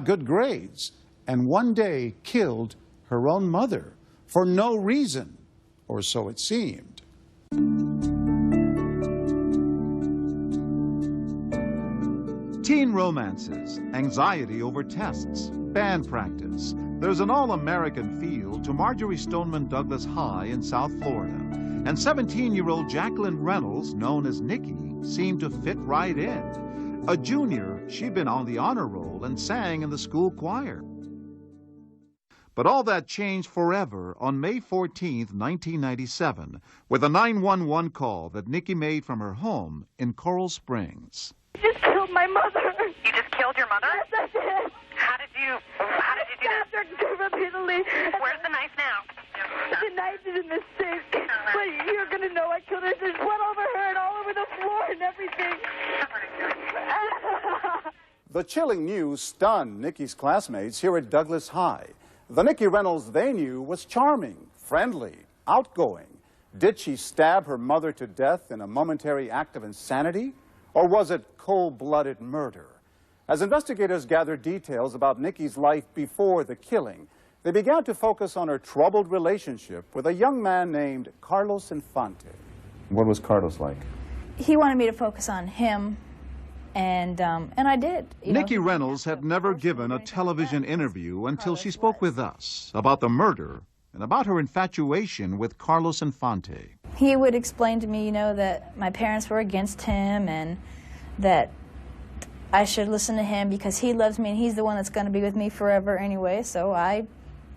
good grades, and one day killed her own mother for no reason, or so it seemed. Teen romances, anxiety over tests, band practice. There's an all-American feel to Marjorie Stoneman Douglas High in South Florida. And 17-year-old Jacqueline Reynolds, known as Nikki, seemed to fit right in. A junior, she'd been on the honor roll and sang in the school choir. But all that changed forever on May 14th, 1997, with a 911 call that Nikki made from her home in Coral Springs. You just killed my mother. You just killed your mother? Yes, I did. How did you do that? Stabbed her repeatedly. Where's the knife now? The knife is in the sink. But you're going to know I killed her. There's blood over her and all over the floor and everything. The chilling news stunned Nikki's classmates here at Douglas High. The Nikki Reynolds they knew was charming, friendly, outgoing. Did she stab her mother to death in a momentary act of insanity? Or was it cold-blooded murder? As investigators gathered details about Nikki's life before the killing, they began to focus on her troubled relationship with a young man named Carlos Infante. What was Carlos like? He wanted me to focus on him, and I did. Nikki Reynolds had never given a television interview until she spoke with us about the murder and about her infatuation with Carlos Infante. He would explain to me, that my parents were against him and that I should listen to him because he loves me and he's the one that's going to be with me forever anyway, so I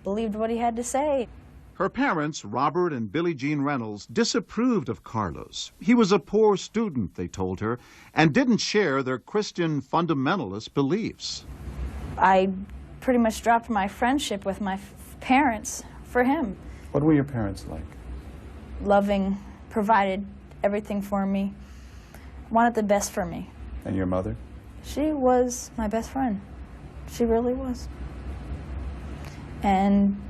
believed what he had to say. Her parents, Robert and Billie Jean Reynolds, disapproved of Carlos. He was a poor student, they told her, and didn't share their Christian fundamentalist beliefs. I pretty much dropped my friendship with my parents for him. What were your parents like? Loving, provided everything for me, wanted the best for me. And your mother? She was my best friend. She really was. And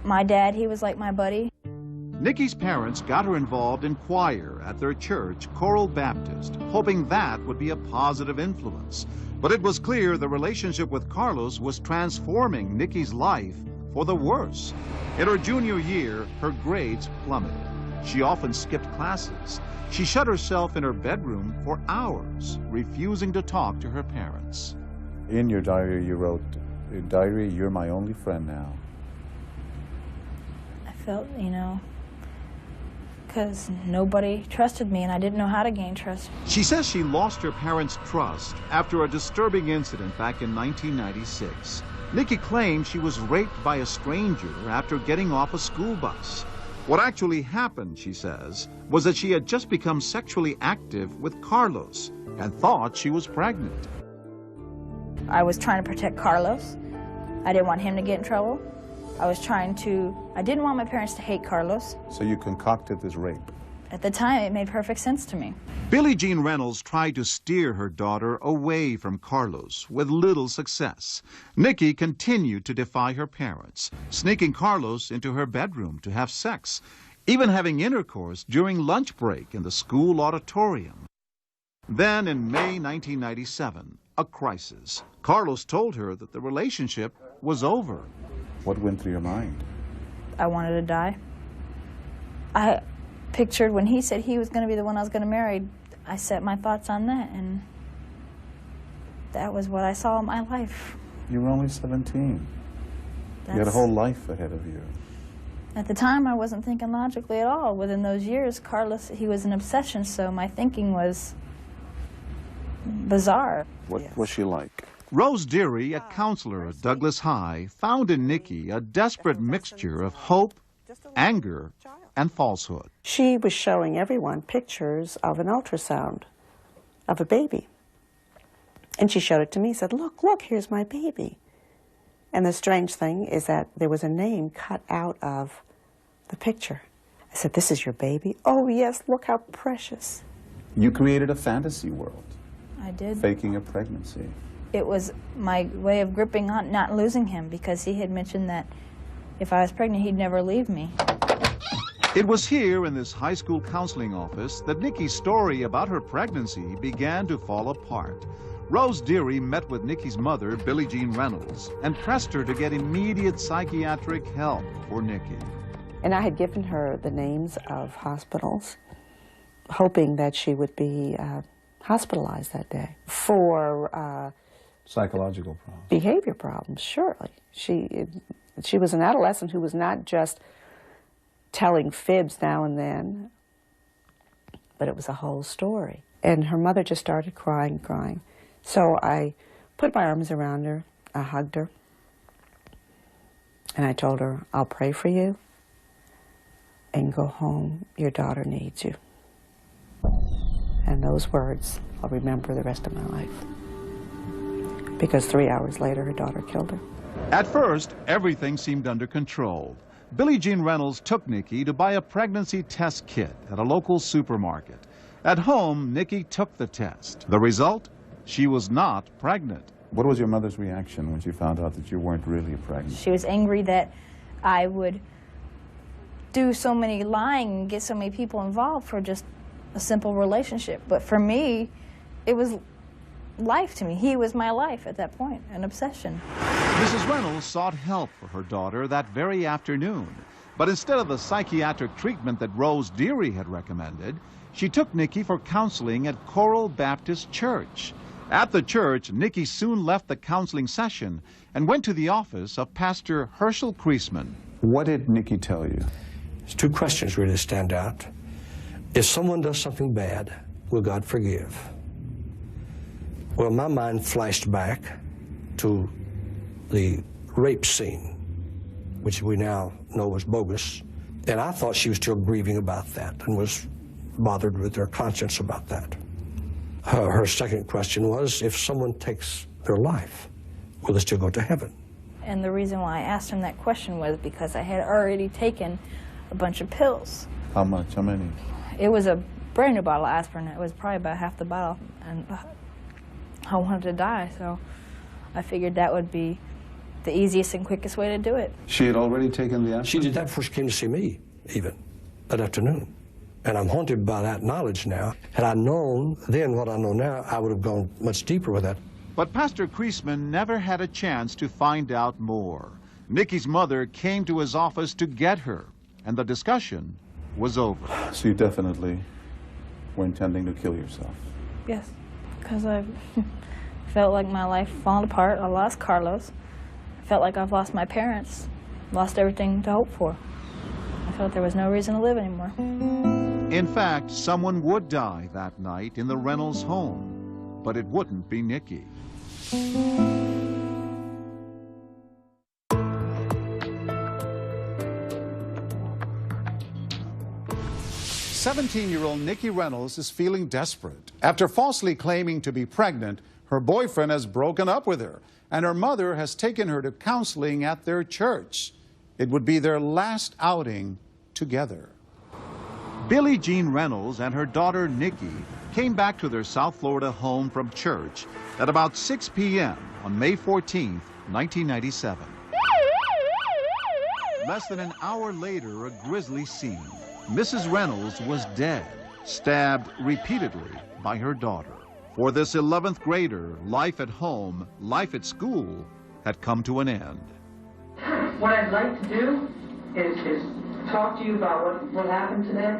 my dad, he was like my buddy. Nikki's parents got her involved in choir at their church, Coral Baptist, hoping that would be a positive influence. But it was clear the relationship with Carlos was transforming Nikki's life for the worse. In her junior year, her grades plummeted. She often skipped classes. She shut herself in her bedroom for hours, refusing to talk to her parents. In your diary, you wrote, "Diary, you're my only friend now." I felt, because nobody trusted me and I didn't know how to gain trust. She says she lost her parents' trust after a disturbing incident back in 1996. Nikki claimed she was raped by a stranger after getting off a school bus. What actually happened, she says, was that she had just become sexually active with Carlos and thought she was pregnant. I was trying to protect Carlos. I didn't want him to get in trouble. I didn't want my parents to hate Carlos. So you concocted this rape? At the time, it made perfect sense to me. Billie Jean Reynolds tried to steer her daughter away from Carlos with little success. Nikki continued to defy her parents, sneaking Carlos into her bedroom to have sex, even having intercourse during lunch break in the school auditorium. Then in May 1997, a crisis. Carlos told her that the relationship was over. What went through your mind? I wanted to die. I pictured when he said he was going to be the one I was going to marry, I set my thoughts on that, and that was what I saw in my life. You were only 17. You had a whole life ahead of you. At the time, I wasn't thinking logically at all. Within those years, Carlos, he was an obsession, so my thinking was bizarre. What was she like? Rose Deary, a counselor at Douglas High, found in Nikki a desperate mixture of hope, anger, and falsehood. She was showing everyone pictures of an ultrasound of a baby. And she showed it to me, said, look, here's my baby. And the strange thing is that there was a name cut out of the picture. I said, this is your baby? Oh, yes, look how precious. You created a fantasy world. I did. Faking a pregnancy. It was my way of gripping on not losing him, because he had mentioned that if I was pregnant, he'd never leave me. It was here in this high school counseling office that Nikki's story about her pregnancy began to fall apart. Rose Deary met with Nikki's mother, Billie Jean Reynolds, and pressed her to get immediate psychiatric help for Nikki. And I had given her the names of hospitals, hoping that she would be hospitalized that day for Psychological problems. behavior problems, surely. She was an adolescent who was not just telling fibs now and then, but it was a whole story. And her mother just started crying, crying. So I put my arms around her, I hugged her, and I told her, I'll pray for you, and go home, your daughter needs you. And those words I'll remember the rest of my life. Because 3 hours later, her daughter killed her. At first, everything seemed under control. Billie Jean Reynolds took Nikki to buy a pregnancy test kit at a local supermarket. At home, Nikki took the test. The result? She was not pregnant. What was your mother's reaction when she found out that you weren't really pregnant? She was angry that I would do so many lying and get so many people involved for just a simple relationship. But for me, it was life to me. He was my life at that point, an obsession. Mrs. Reynolds sought help for her daughter that very afternoon. But instead of the psychiatric treatment that Rose Deary had recommended, she took Nikki for counseling at Coral Baptist Church. At the church, Nikki soon left the counseling session and went to the office of Pastor Herschel Kreisman. What did Nikki tell you? There's two questions really stand out. If someone does something bad, will God forgive? Well, my mind flashed back to the rape scene, which we now know was bogus, and I thought she was still grieving about that and was bothered with her conscience about that. Her second question was, if someone takes their life, will they still go to heaven? And the reason why I asked him that question was because I had already taken a bunch of pills. How much? How many? It was a brand new bottle of aspirin. It was probably about half the bottle, and I wanted to die, so I figured that would be the easiest and quickest way to do it. She had already taken the aspirin? She did that before she came to see me, even, that afternoon. And I'm haunted by that knowledge now. Had I known then what I know now, I would have gone much deeper with that. But Pastor Kreisman never had a chance to find out more. Nikki's mother came to his office to get her, and the discussion was over. So you definitely were intending to kill yourself? Yes, because I felt like my life falling apart. I lost Carlos. I felt like I've lost my parents, lost everything to hope for. I felt there was no reason to live anymore. In fact, someone would die that night in the Reynolds home, but it wouldn't be Nikki. 17-year-old Nikki Reynolds is feeling desperate. After falsely claiming to be pregnant, her boyfriend has broken up with her, and her mother has taken her to counseling at their church. It would be their last outing together. Billie Jean Reynolds and her daughter Nikki came back to their South Florida home from church at about 6 p.m. on May 14, 1997. Less than an hour later, a grisly scene. Mrs. Reynolds was dead, stabbed repeatedly by her daughter. For this 11th grader, life at home, life at school had come to an end. What I'd like to do is talk to you about what happened today.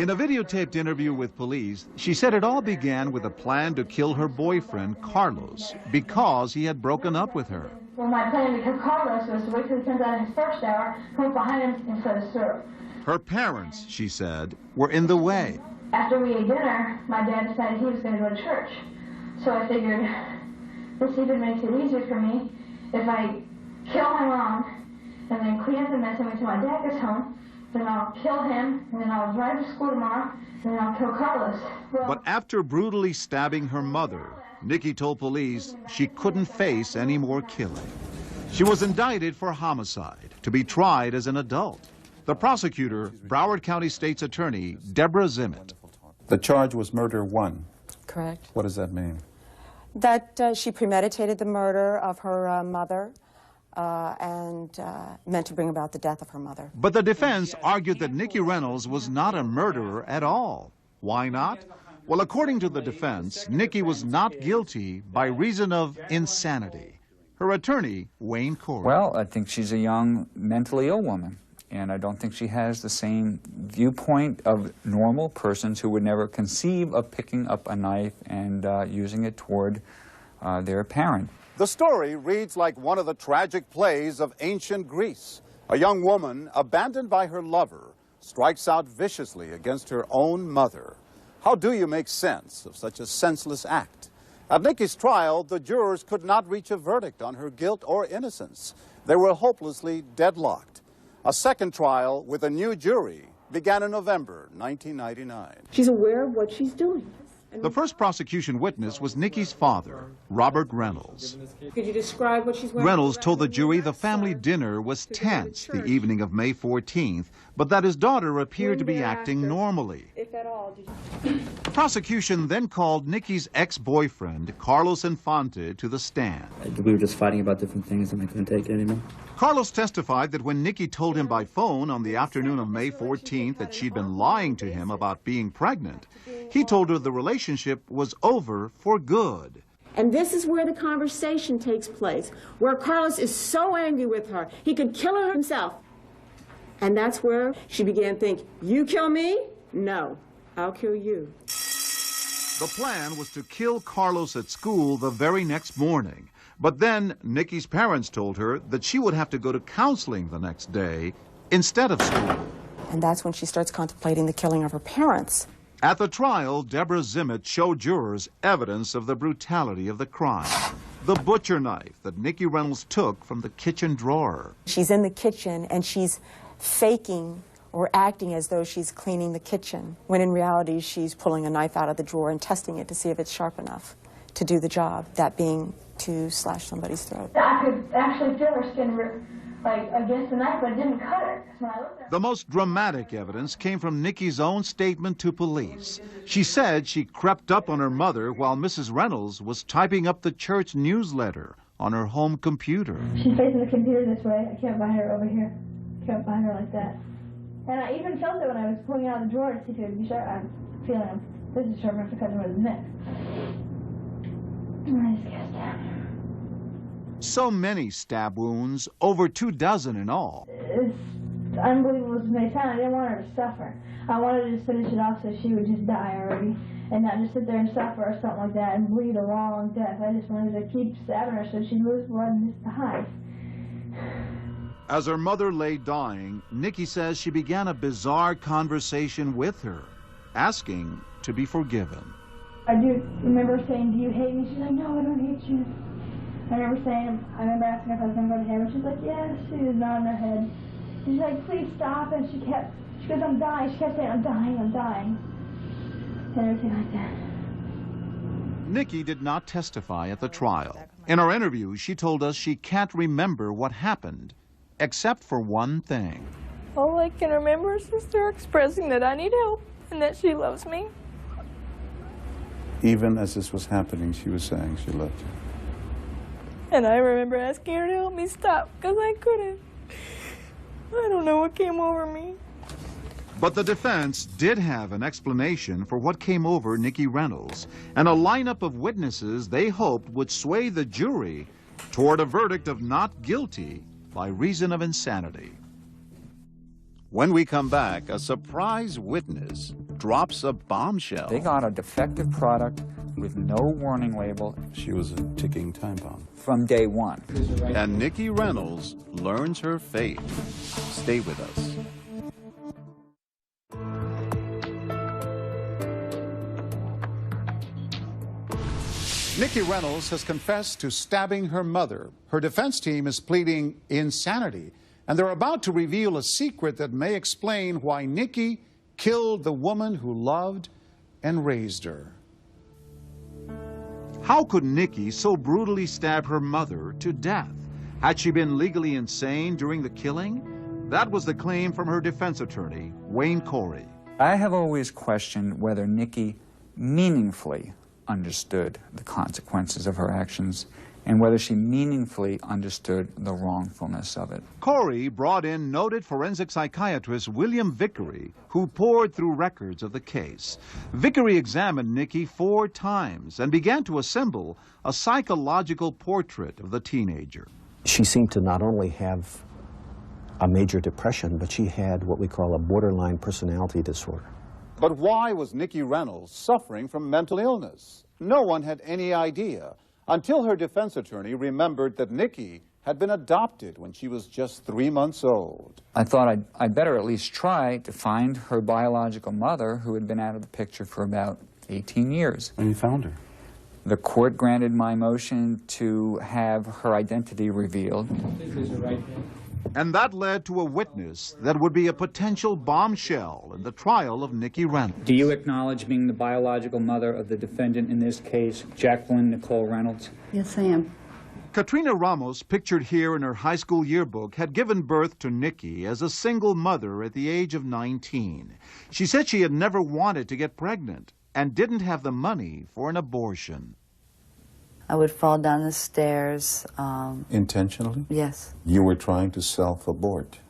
In a videotaped interview with police, she said it all began with a plan to kill her boyfriend, Carlos, because he had broken up with her. Well, my plan, because Carlos was to wait till he comes out of his first hour, come up behind him instead of syrup. Her parents, she said, were in the way. After we ate dinner, my dad decided he was going to go to church. So I figured, this even makes it easier for me if I kill my mom and then clean up the mess and wait till my dad gets home. Then I'll kill him, and then I'll drive to school tomorrow, and then I'll kill Carlos. Well, But after brutally stabbing her mother, Nikki told police she couldn't face any more killing. She was indicted for homicide, to be tried as an adult. The prosecutor, Broward County State's Attorney, Deborah Zimmett. The charge was murder one. Correct. What does that mean? That she premeditated the murder of her mother and meant to bring about the death of her mother. But the defense argued that Nikki Reynolds was not a murderer at all. Why not? Well, according to the defense, Nikki was not guilty by reason of insanity. Her attorney, Wayne Corey. Well, I think she's a young, mentally ill woman, and I don't think she has the same viewpoint of normal persons who would never conceive of picking up a knife and using it toward their parent. The story reads like one of the tragic plays of ancient Greece. A young woman, abandoned by her lover, strikes out viciously against her own mother. How do you make sense of such a senseless act? At Nikki's trial, the jurors could not reach a verdict on her guilt or innocence. They were hopelessly deadlocked. A second trial with a new jury began in November 1999. She's aware of what she's doing. The first prosecution witness was Nikki's father, Robert Reynolds. Could you describe what she's wearing? Reynolds told the jury the family dinner was tense the evening of May 14th, but that his daughter appeared to be acting normally. If at all, The prosecution then called Nikki's ex-boyfriend, Carlos Infante, to the stand. We were just fighting about different things and I couldn't take it anymore. Carlos testified that when Nikki told him by phone on the afternoon of May 14th that she'd been lying to him about being pregnant, he told her the relationship was over for good. And this is where the conversation takes place, where Carlos is so angry with her, he could kill her himself. And that's where she began to think, you kill me? No, I'll kill you. The plan was to kill Carlos at school the very next morning. But then Nikki's parents told her that she would have to go to counseling the next day instead of school. And that's when she starts contemplating the killing of her parents. At the trial, Deborah Zimmett showed jurors evidence of the brutality of the crime. The butcher knife that Nikki Reynolds took from the kitchen drawer. She's in the kitchen and she's faking or acting as though she's cleaning the kitchen, when in reality she's pulling a knife out of the drawer and testing it to see if it's sharp enough to do the job, that being to slash somebody's throat. I could actually feel her skin like against the knife, but it didn't cut her. When I looked at her. The most dramatic evidence came from Nikki's own statement to police. She said she crept up on her mother while Mrs. Reynolds was typing up the church newsletter on her home computer. She's facing the computer this way. I can't find her over here. Can't find her like that. And I even felt it when I was pulling out of the drawer to see if it would be sharp. I'm feeling this is sharp enough to cut him with his neck. And I just can't stab her. So many stab wounds, over 24 in all. It's unbelievable as it may sound. I didn't want her to suffer. I wanted to just finish it off so she would just die already and not just sit there and suffer or something like that and bleed a long death. I just wanted to keep stabbing her so she'd lose blood and just die. As her mother lay dying, Nikki says she began a bizarre conversation with her, asking to be forgiven. I do remember saying, "Do you hate me?" She's like, "No, I don't hate you." I remember asking her if I was going to go to heaven. She's like, "Yes." She was nodding her head. She's like, "Please stop." And she goes, "I'm dying." She kept saying, "I'm dying, I'm dying." And everything like that. Nikki did not testify at the trial. In our interview, she told us she can't remember what happened, except for one thing. All I can remember is sister expressing that I need help and that she loves me. Even as this was happening, she was saying she loved you. And I remember asking her to help me stop because I couldn't. I don't know what came over me. But the defense did have an explanation for what came over Nikki Reynolds, and a lineup of witnesses they hoped would sway the jury toward a verdict of not guilty by reason of insanity. When we come back, a surprise witness drops a bombshell. They got a defective product with no warning label. She was a ticking time bomb. From day one. And Nikki Reynolds learns her fate. Stay with us. Nikki Reynolds has confessed to stabbing her mother. Her defense team is pleading insanity, and they're about to reveal a secret that may explain why Nikki killed the woman who loved and raised her. How could Nikki so brutally stab her mother to death? Had she been legally insane during the killing? That was the claim from her defense attorney, Wayne Corey. I have always questioned whether Nikki meaningfully understood the consequences of her actions and whether she meaningfully understood the wrongfulness of it. Corey brought in noted forensic psychiatrist William Vickery, who pored through records of the case. Vickery examined Nikki 4 times and began to assemble a psychological portrait of the teenager. She seemed to not only have a major depression, but she had what we call a borderline personality disorder. But why was Nikki Reynolds suffering from mental illness? No one had any idea until her defense attorney remembered that Nikki had been adopted when she was just 3 months old. I thought I'd better at least try to find her biological mother, who had been out of the picture for about 18 years. And you found her? The court granted my motion to have her identity revealed. And that led to a witness that would be a potential bombshell in the trial of Nikki Reynolds. Do you acknowledge being the biological mother of the defendant in this case, Jacqueline Nicole Reynolds? Yes, I am. Katrina Ramos, pictured here in her high school yearbook, had given birth to Nikki as a single mother at the age of 19. She said she had never wanted to get pregnant and didn't have the money for an abortion. I would fall down the stairs. Intentionally? Yes. You were trying to self-abort?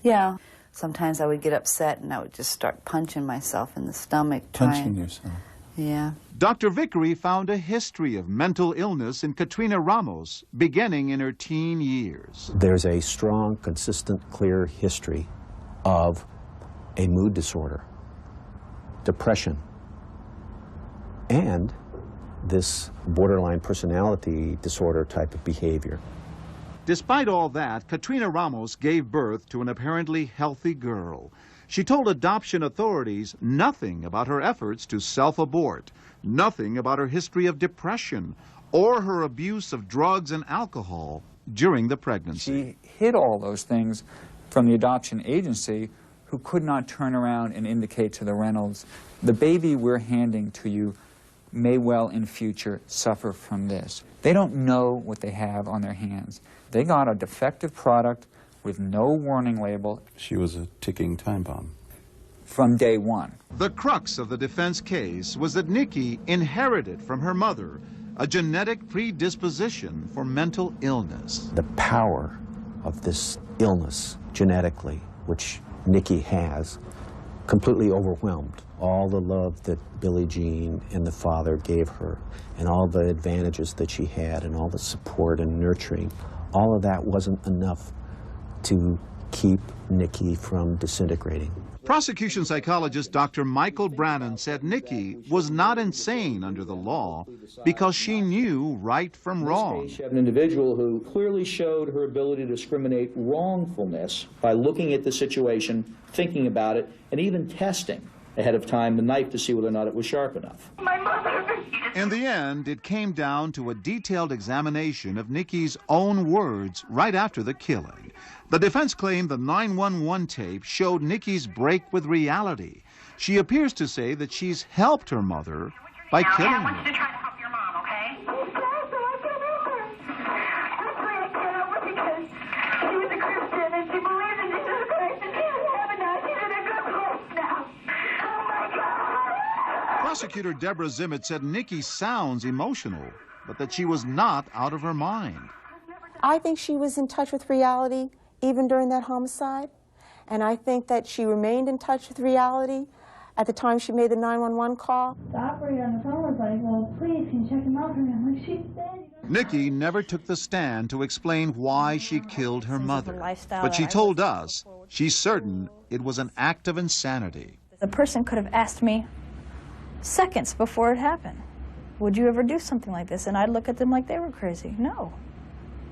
Yeah. Sometimes I would get upset and I would just start punching myself in the stomach. Punching yourself? Yeah. Dr. Vickery found a history of mental illness in Katrina Ramos beginning in her teen years. There's a strong, consistent, clear history of a mood disorder, depression, and this borderline personality disorder type of behavior. Despite all that, Katrina Ramos gave birth to an apparently healthy girl. She told adoption authorities nothing about her efforts to self-abort, nothing about her history of depression, or her abuse of drugs and alcohol during the pregnancy. She hid all those things from the adoption agency, who could not turn around and indicate to the Reynolds, the baby we're handing to you may well in future suffer from this. They don't know what they have on their hands. They got a defective product with no warning label. She was a ticking time bomb. From day one. The crux of the defense case was that Nikki inherited from her mother a genetic predisposition for mental illness. The power of this illness genetically, which Nikki has, completely overwhelmed all the love that Billie Jean and the father gave her, and all the advantages that she had, and all the support and nurturing. All of that wasn't enough to keep Nikki from disintegrating. Prosecution psychologist Dr. Michael Brannon said Nikki was not insane under the law because she knew right from wrong. In this case, you have an individual who clearly showed her ability to discriminate wrongfulness by looking at the situation, thinking about it, and even testing ahead of time the knife to see whether or not it was sharp enough. In the end, it came down to a detailed examination of Nikki's own words right after the killing. The defense claimed the 911 tape showed Nikki's break with reality. She appears to say that she's helped her mother by killing her. I want you to try to help your mom, okay? Because she was a Christian and she believes in Jesus Christ and she doesn't have a knife. She's in a good place now. Oh my God! Prosecutor Deborah Zimmett said Nikki sounds emotional, but that she was not out of her mind. I think she was in touch with reality even during that homicide, and I think that she remained in touch with reality at the time she made the 911 call. The operator on the phone was like, well, please, can you check him out for me? I'm like, she's dead. Nikki never took the stand to explain why she killed her mother, but she told us she's certain it was an act of insanity. The person could have asked me seconds before it happened, would you ever do something like this? And I'd look at them like they were crazy. No,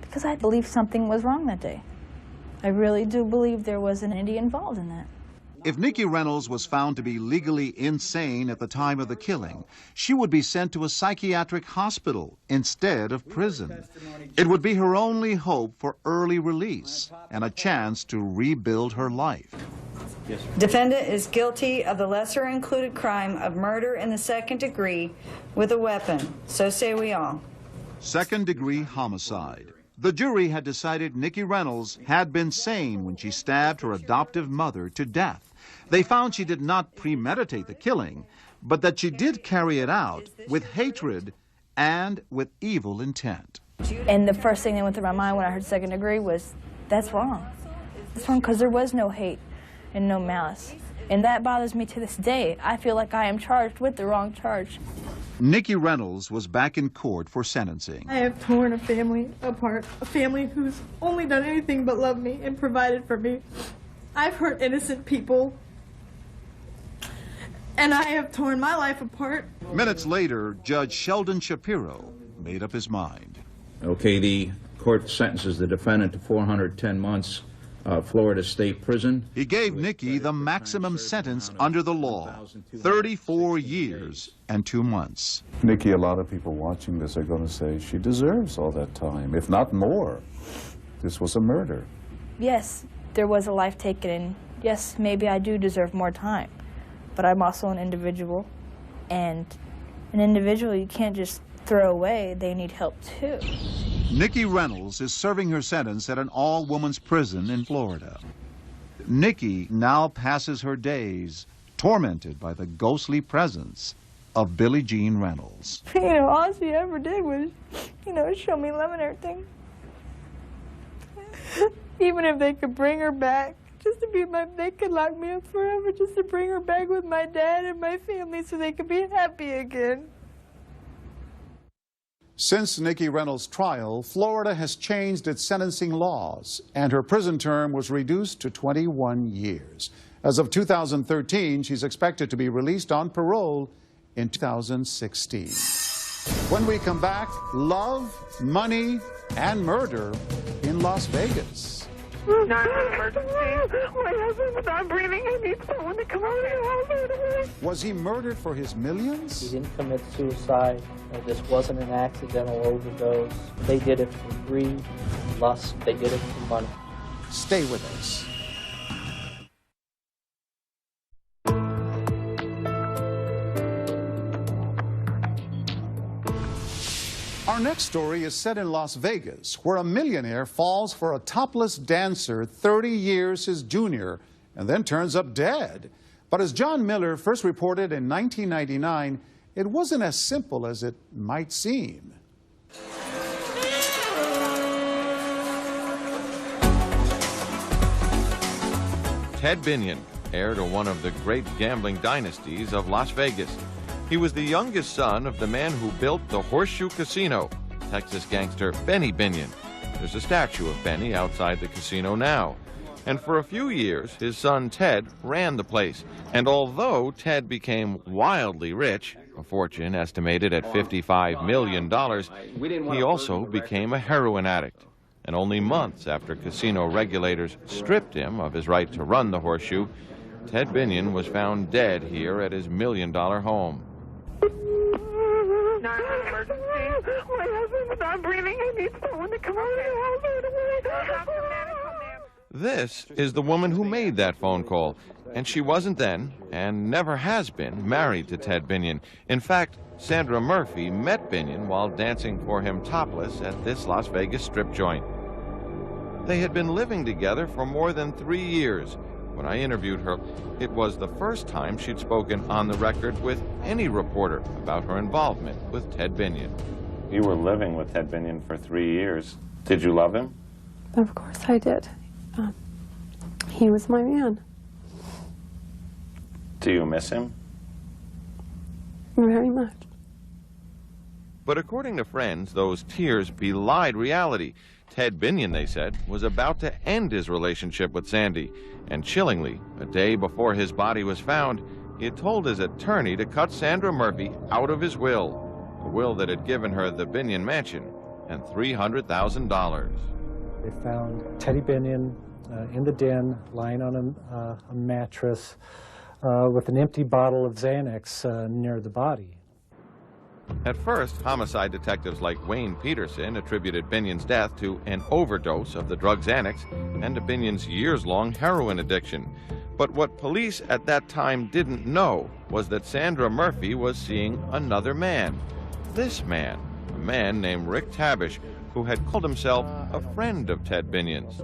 because I believed something was wrong that day. I really do believe there was an entity involved in that. If Nikki Reynolds was found to be legally insane at the time of the killing, she would be sent to a psychiatric hospital instead of prison. It would be her only hope for early release and a chance to rebuild her life. Defendant is guilty of the lesser included crime of murder in the second degree with a weapon. So say we all. Second-degree homicide. The jury had decided Nikki Reynolds had been sane when she stabbed her adoptive mother to death. They found she did not premeditate the killing, but that she did carry it out with hatred and with evil intent. And the first thing that went through my mind when I heard second degree was, that's wrong. That's wrong because there was no hate and no malice. And that bothers me to this day. I feel like I am charged with the wrong charge. Nikki Reynolds was back in court for sentencing. I have torn a family apart, a family who's only done anything but love me and provided for me. I've hurt innocent people, and I have torn my life apart. Minutes later, Judge Sheldon Shapiro made up his mind. Okay, the court sentences the defendant to 410 months Florida State Prison. He gave Nikki the maximum sentence under the law, 34 years and 2 months. Nikki, a lot of people watching this are going to say she deserves all that time, if not more. This was a murder. Yes, there was a life taken, and yes, maybe I do deserve more time. But I'm also an individual, and an individual you can't just throw away. They need help too. Nikki Reynolds is serving her sentence at an all-women's prison in Florida. Nikki now passes her days tormented by the ghostly presence of Billie Jean Reynolds. All she ever did was, show me love and everything. Even if they could bring her back, just to be they could lock me up forever just to bring her back with my dad and my family so they could be happy again. Since Nikki Reynolds' trial, Florida has changed its sentencing laws, and her prison term was reduced to 21 years. As of 2013, she's expected to be released on parole in 2016. When we come back, love, money, and murder in Las Vegas. Non-emergency. My husband's not breathing. I need someone to come out of the house right away. Was he murdered for his millions? He didn't commit suicide. This wasn't an accidental overdose. They did it for greed, lust. They did it for money. Stay with us. Our next story is set in Las Vegas, where a millionaire falls for a topless dancer 30 years his junior and then turns up dead. But as John Miller first reported in 1999, it wasn't as simple as it might seem. Ted Binion, heir to one of the great gambling dynasties of Las Vegas. He was the youngest son of the man who built the Horseshoe Casino, Texas gangster Benny Binion. There's a statue of Benny outside the casino now. And for a few years, his son Ted ran the place. And although Ted became wildly rich, a fortune estimated at $55 million, he also became a heroin addict. And only months after casino regulators stripped him of his right to run the Horseshoe, Ted Binion was found dead here at his million-dollar home. Non-emergency. My husband's not breathing. I need someone to come out of the house right away. This is the woman who made that phone call, and she wasn't then, and never has been, married to Ted Binion. In fact, Sandra Murphy met Binion while dancing for him topless at this Las Vegas strip joint. They had been living together for more than 3 years. When I interviewed her, it was the first time she'd spoken on the record with any reporter about her involvement with Ted Binion. You were living with Ted Binion for 3 years. Did you love him? Of course I did. He was my man. Do you miss him? Very much. But according to friends, those tears belied reality. Ted Binion, they said, was about to end his relationship with Sandy. And chillingly, a day before his body was found, he had told his attorney to cut Sandra Murphy out of his will, a will that had given her the Binion mansion and $300,000. They found Teddy Binion in the den, lying on a mattress with an empty bottle of Xanax near the body. At first, homicide detectives like Wayne Peterson attributed Binion's death to an overdose of the drug Xanax and to Binion's years-long heroin addiction. But what police at that time didn't know was that Sandra Murphy was seeing another man. This man, a man named Rick Tabish, who had called himself a friend of Ted Binion's.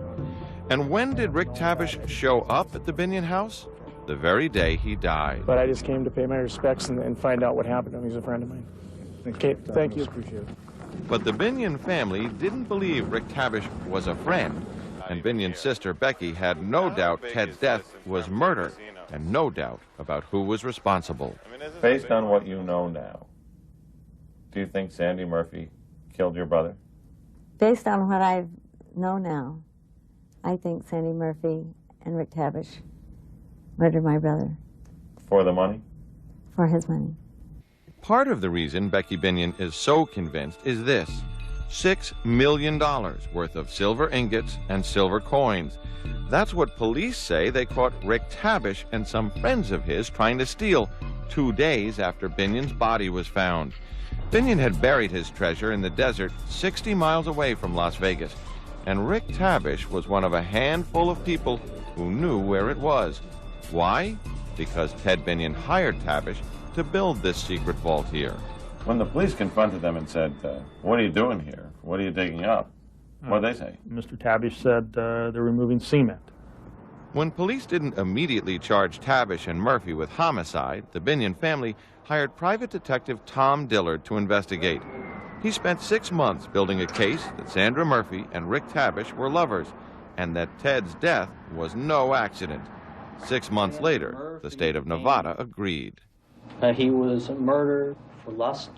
And when did Rick Tabish show up at the Binion house? The very day he died. But I just came to pay my respects and find out what happened to him. He's a friend of mine. Okay, thank you. Appreciate it. But the Binion family didn't believe Rick Tabish was a friend, and Binion's sister Becky had no doubt Ted's death was murder, and no doubt about who was responsible. Based on what you know now, do you think Sandy Murphy killed your brother? Based on what I know now, I think Sandy Murphy and Rick Tabish murdered my brother. For the money? For his money. Part of the reason Becky Binion is so convinced is this: $6 million worth of silver ingots and silver coins. That's what police say they caught Rick Tabish and some friends of his trying to steal 2 days after Binion's body was found. Binion had buried his treasure in the desert 60 miles away from Las Vegas, and Rick Tabish was one of a handful of people who knew where it was. Why? Because Ted Binion hired Tabish to build this secret vault here. When the police confronted them and said, what are you doing here? What are you digging up? What did they say? Mr. Tabish said they're removing cement. When police didn't immediately charge Tabish and Murphy with homicide, the Binion family hired private detective Tom Dillard to investigate. He spent 6 months building a case that Sandra Murphy and Rick Tabish were lovers, and that Ted's death was no accident. 6 months later, the state of Nevada agreed. He was murdered for lust,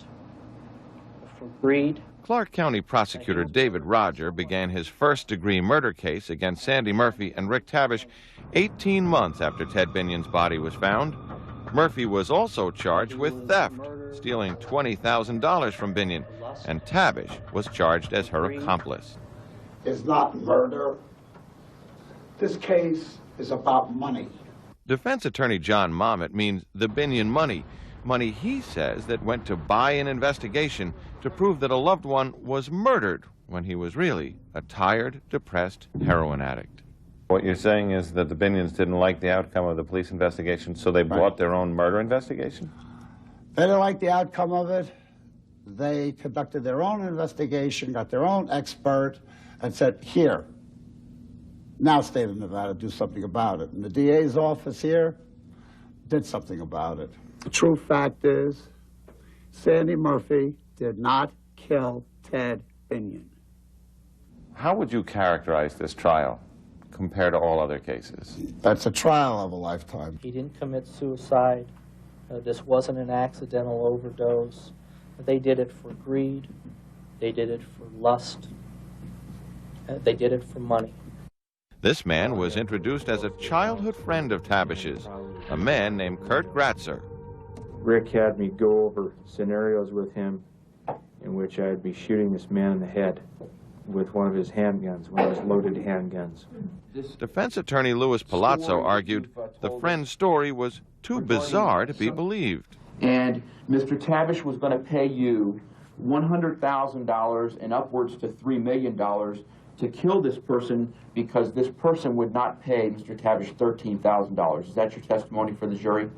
for greed. Clark County prosecutor David Roger began his first-degree murder case against Sandy Murphy and Rick Tabish 18 months after Ted Binion's body was found. Murphy was also charged with theft, stealing $20,000 from Binion, and Tabish was charged as her accomplice. It's not murder. This case is about money. Defense attorney John Mamet means the Binion money. Money he says that went to buy an investigation to prove that a loved one was murdered when he was really a tired, depressed heroin addict. What you're saying is that the Binions didn't like the outcome of the police investigation, so they bought their own murder investigation? They didn't like the outcome of it. They conducted their own investigation, got their own expert, and said, here, now state of Nevada, do something about it. And the DA's office here did something about it. The true fact is, Sandy Murphy did not kill Ted Binion. How would you characterize this trial compared to all other cases? That's a trial of a lifetime. He didn't commit suicide. This wasn't an accidental overdose. They did it for greed. They did it for lust. They did it for money. This man was introduced as a childhood friend of Tabish's, a man named Kurt Gratzer. Rick had me go over scenarios with him in which I'd be shooting this man in the head with one of his handguns, one of his loaded handguns. Defense attorney Louis Palazzo argued the friend's story was too bizarre to be believed. And Mr. Tabish was going to pay you $100,000 and upwards to $3 million to kill this person because this person would not pay Mr. Tabish $13,000. Is that your testimony for the jury?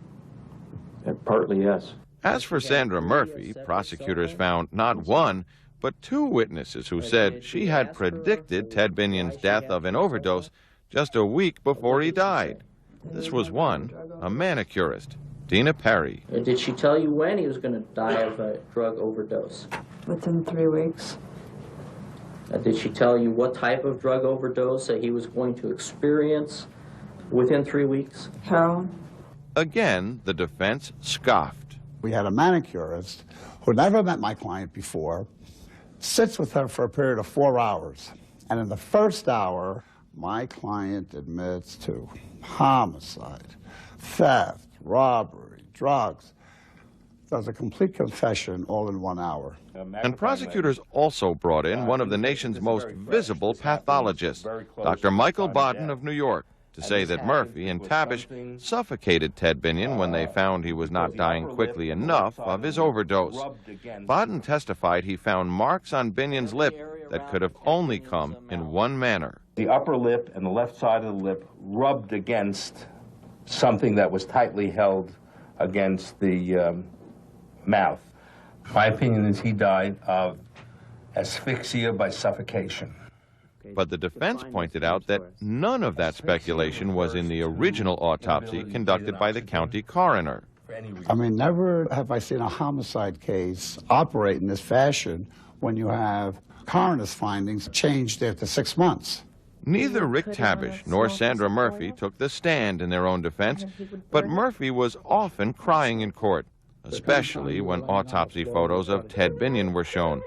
Partly, yes. As for Sandra Murphy, prosecutors found not one, but 2 witnesses who said she had predicted Ted Binion's death of an overdose just a week before he died. This was one, a manicurist, Dina Perry. Did she tell you when he was going to die of a drug overdose? Within 3 weeks. Did she tell you what type of drug overdose that he was going to experience within 3 weeks? Heroin. Again, the defense scoffed. We had a manicurist who never met my client before, sits with her for a period of 4 hours. And in the first hour, my client admits to homicide, theft, robbery, drugs. Does a complete confession all in 1 hour. And prosecutors also brought in one of the nation's most visible pathologists, Dr. Michael Bodden of New York, to say that Murphy and Tabish suffocated Ted Binion when they found he was not dying quickly enough of his overdose. Bodden testified he found marks on Binion's lip that could have only come in one manner. The upper lip and the left side of the lip rubbed against something that was tightly held against the mouth. My opinion is he died of asphyxia by suffocation. But the defense pointed out that none of that speculation was in the original autopsy conducted by the county coroner. I mean, never have I seen a homicide case operate in this fashion when you have coroner's findings changed after 6 months. Neither Rick Tabish nor Sandra Murphy took the stand in their own defense, but Murphy was often crying in court, especially when autopsy photos of Ted Binion were shown.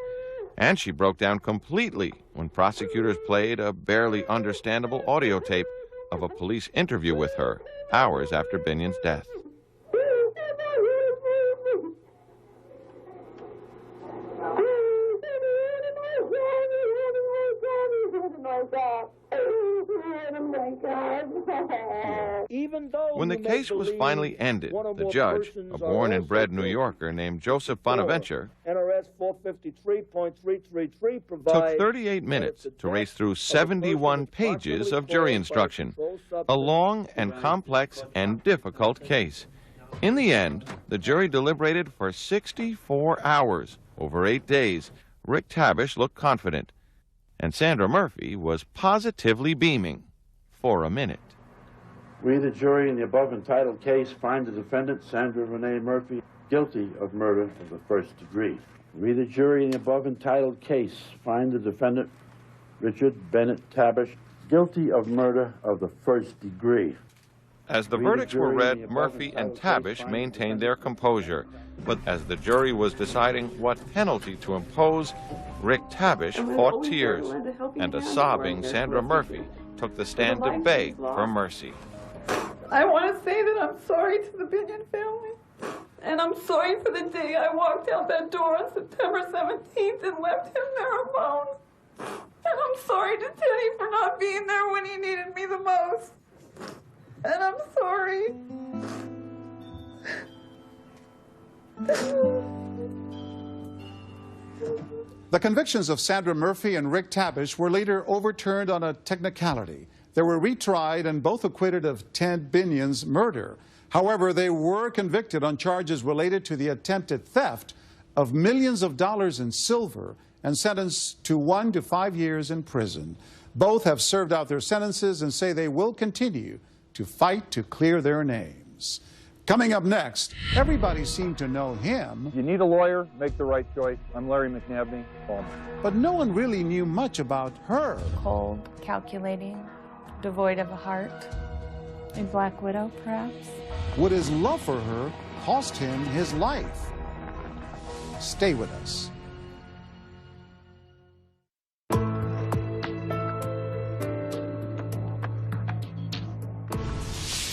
And she broke down completely when prosecutors played a barely understandable audio tape of a police interview with her hours after Binion's death. When the case was finally ended, the judge, a born and bred New Yorker named Joseph Bonaventure, NRS 453.333 provides took 38 minutes to race through 71 pages of jury instruction, a long and complex and difficult case. In the end, the jury deliberated for 64 hours, over 8 days. Rick Tabish looked confident, and Sandra Murphy was positively beaming for a minute. We, the jury, in the above entitled case, find the defendant, Sandra Renee Murphy, guilty of murder of the first degree. We, the jury, in the above entitled case, find the defendant, Richard Bennett Tabish, guilty of murder of the first degree. As the verdicts were read, Murphy and Tabish maintained their composure. But as the jury was deciding what penalty to impose, Rick Tabish fought tears, and a sobbing Sandra Murphy took the stand to beg for mercy. I want to say that I'm sorry to the Binion family. And I'm sorry for the day I walked out that door on September 17th and left him there alone. And I'm sorry to Teddy for not being there when he needed me the most. And I'm sorry. The convictions of Sandra Murphy and Rick Tabish were later overturned on a technicality. They were retried and both acquitted of Ted Binion's murder. However, they were convicted on charges related to the attempted theft of millions of dollars in silver and sentenced to 1 to 5 years in prison. Both have served out their sentences and say they will continue to fight to clear their names. Coming up next, everybody seemed to know him. You need a lawyer, make the right choice. I'm Larry McNabney. Call me. But no one really knew much about her. Cold, calculating, devoid of a heart. A black widow, perhaps? Would his love for her cost him his life? Stay with us.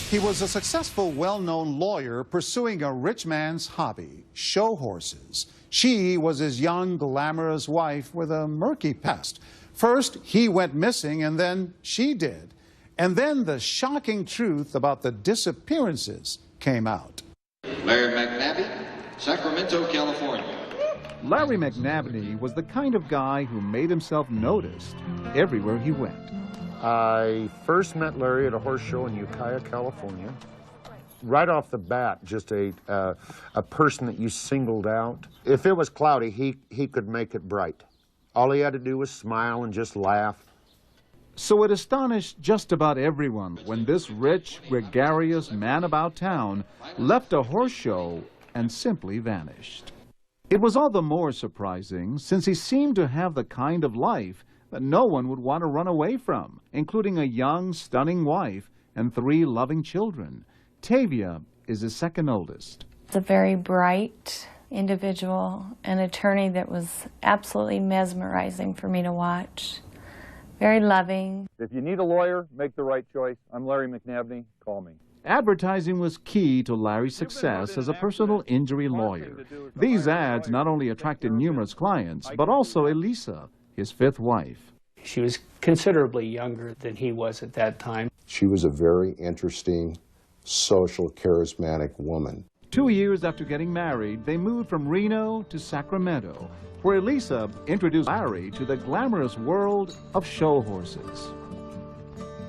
He was a successful, well-known lawyer pursuing a rich man's hobby, show horses. She was his young, glamorous wife with a murky past. First, he went missing, and then she did. And then the shocking truth about the disappearances came out. Larry McNabney, Sacramento, California. Larry McNabney was the kind of guy who made himself noticed everywhere he went. I first met Larry at a horse show in Ukiah, California. Right off the bat, just a person that you singled out. If it was cloudy, he could make it bright. All he had to do was smile and just laugh. So it astonished just about everyone when this rich, gregarious man about town left a horse show and simply vanished. It was all the more surprising since he seemed to have the kind of life that no one would want to run away from, including a young, stunning wife and 3 loving children. Tavia is his second oldest. It's a very bright individual, an attorney that was absolutely mesmerizing for me to watch. Very loving. If you need a lawyer, make the right choice. I'm Larry McNabney. Call me. Advertising was key to Larry's success as a personal injury lawyer. These ads not only attracted numerous clients, but also Elisa, his 5th wife. She was considerably younger than he was at that time. She was a very interesting, social, charismatic woman. 2 years after getting married, they moved from Reno to Sacramento, where Elisa introduced Larry to the glamorous world of show horses.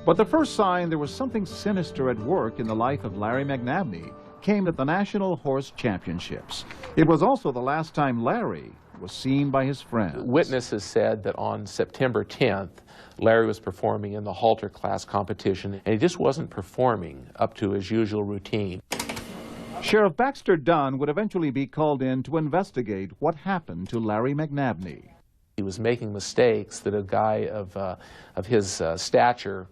But the first sign there was something sinister at work in the life of Larry McNabney came at the National Horse Championships. It was also the last time Larry was seen by his friends. Witnesses said that on September 10th, Larry was performing in the halter class competition, and he just wasn't performing up to his usual routine. Sheriff Baxter Dunn would eventually be called in to investigate what happened to Larry McNabney. He was making mistakes that a guy of his stature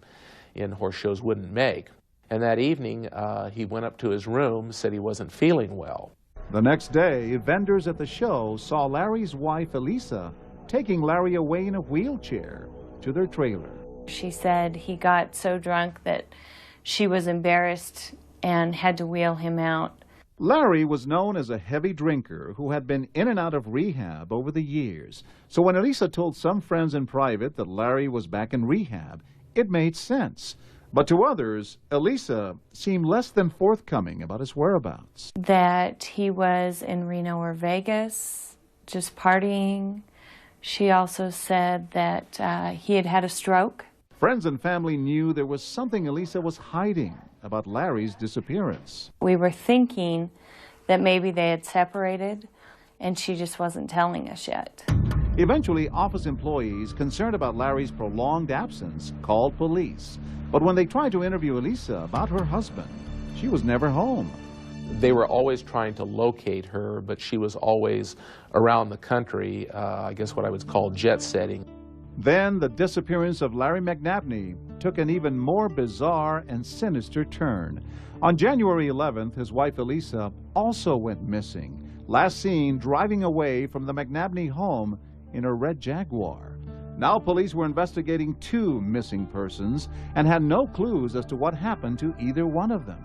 in horse shows wouldn't make. And that evening, he went up to his room, said he wasn't feeling well. The next day, vendors at the show saw Larry's wife, Elisa, taking Larry away in a wheelchair to their trailer. She said he got so drunk that she was embarrassed and had to wheel him out. Larry was known as a heavy drinker who had been in and out of rehab over the years. So when Elisa told some friends in private that Larry was back in rehab, it made sense. But to others, Elisa seemed less than forthcoming about his whereabouts. That he was in Reno or Vegas, just partying. She also said that he had had a stroke. Friends and family knew there was something Elisa was hiding about Larry's disappearance. We were thinking that maybe they had separated and she just wasn't telling us yet. Eventually, office employees concerned about Larry's prolonged absence called police. But when they tried to interview Elisa about her husband, she was never home. They were always trying to locate her, but she was always around the country, I guess what I would call jet setting. Then the disappearance of Larry McNabney took an even more bizarre and sinister turn. On January 11th, his wife Elisa also went missing, last seen driving away from the McNabney home in a red Jaguar. Now police were investigating 2 missing persons and had no clues as to what happened to either one of them.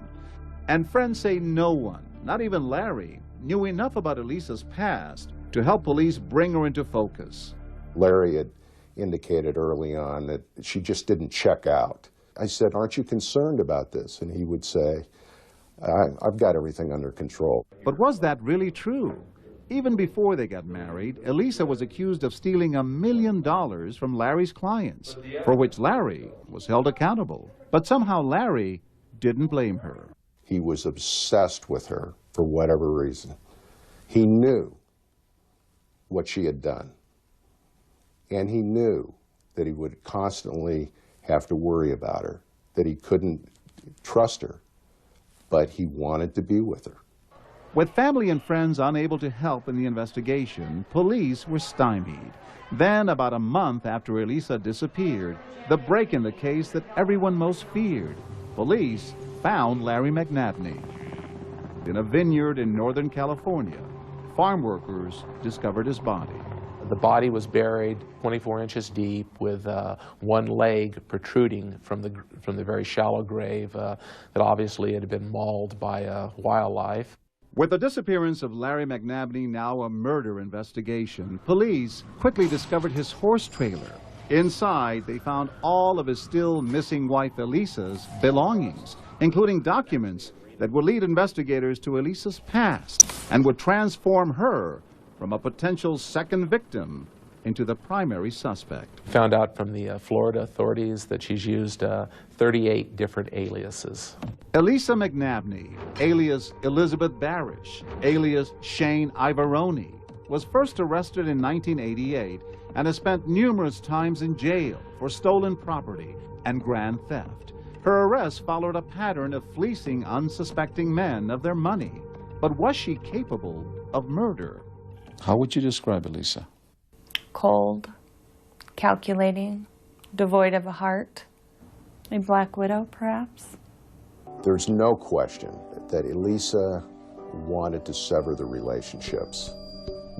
And friends say no one, not even Larry, knew enough about Elisa's past to help police bring her into focus. Larry had indicated early on that she just didn't check out. I said, "Aren't you concerned about this?" And he would say, I've got everything under control. But was that really true? Even before they got married, Elisa was accused of stealing $1 million from Larry's clients, for which Larry was held accountable. But somehow Larry didn't blame her. He was obsessed with her for whatever reason. He knew what she had done. And he knew that he would constantly have to worry about her, that he couldn't trust her, but he wanted to be with her. With family and friends unable to help in the investigation, police were stymied. Then, about a month after Elisa disappeared, the break in the case that everyone most feared. Police found Larry McNabney. In a vineyard in Northern California, farm workers discovered his body. The body was buried 24 inches deep with one leg protruding from the very shallow grave that obviously had been mauled by wildlife. With the disappearance of Larry McNabney now a murder investigation, police quickly discovered his horse trailer. Inside, they found all of his still missing wife Elisa's belongings, including documents that would lead investigators to Elisa's past and would transform her from a potential second victim into the primary suspect. Found out from the Florida authorities that she's used 38 different aliases. Elisa McNabney, alias Elizabeth Barish, alias Shane Ivaroni, was first arrested in 1988 and has spent numerous times in jail for stolen property and grand theft. Her arrest followed a pattern of fleecing unsuspecting men of their money. But was she capable of murder? How would you describe Elisa? Cold, calculating, devoid of a heart. A black widow, perhaps? There's no question that Elisa wanted to sever the relationships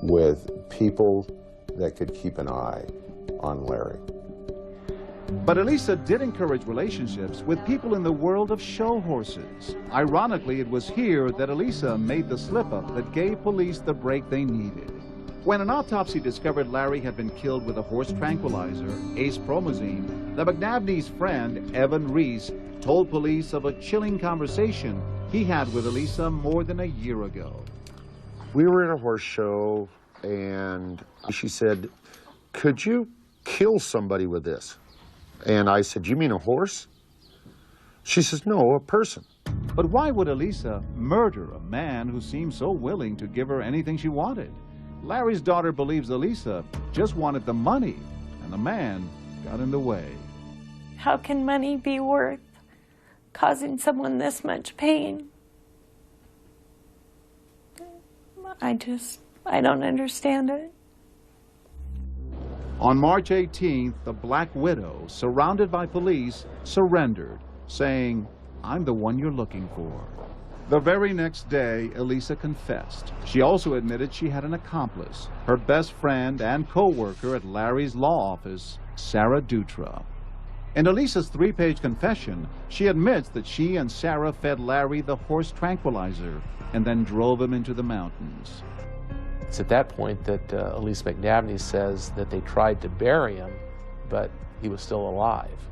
with people that could keep an eye on Larry. But Elisa did encourage relationships with people in the world of show horses. Ironically, it was here that Elisa made the slip-up that gave police the break they needed. When an autopsy discovered Larry had been killed with a horse tranquilizer, ace-promazine, the McNabney's friend, Evan Reese, told police of a chilling conversation he had with Elisa more than a year ago. We were at a horse show, and she said, "Could you kill somebody with this?" And I said, "You mean a horse?" She says, "No, a person." But why would Elisa murder a man who seemed so willing to give her anything she wanted? Larry's daughter believes Elisa just wanted the money, and the man got in the way. How can money be worth causing someone this much pain? I don't understand it. On March 18th, the Black Widow, surrounded by police, surrendered, saying, "I'm the one you're looking for." The very next day, Elisa confessed. She also admitted she had an accomplice, her best friend and co-worker at Larry's law office, Sarah Dutra. In Elisa's 3-page confession, she admits that she and Sarah fed Larry the horse tranquilizer and then drove him into the mountains. It's at that point that Elise McNabney says that they tried to bury him, but he was still alive.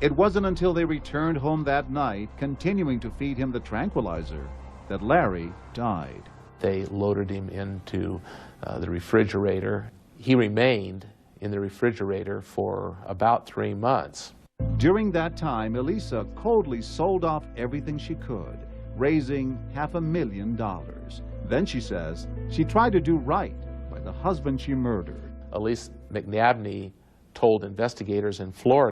It wasn't until they returned home that night, continuing to feed him the tranquilizer, that Larry died. They loaded him into the refrigerator. He remained in the refrigerator for about 3 months. During that time, Elisa coldly sold off everything she could, raising $500,000. Then she says she tried to do right by the husband she murdered. Elise McNabney told investigators in Florida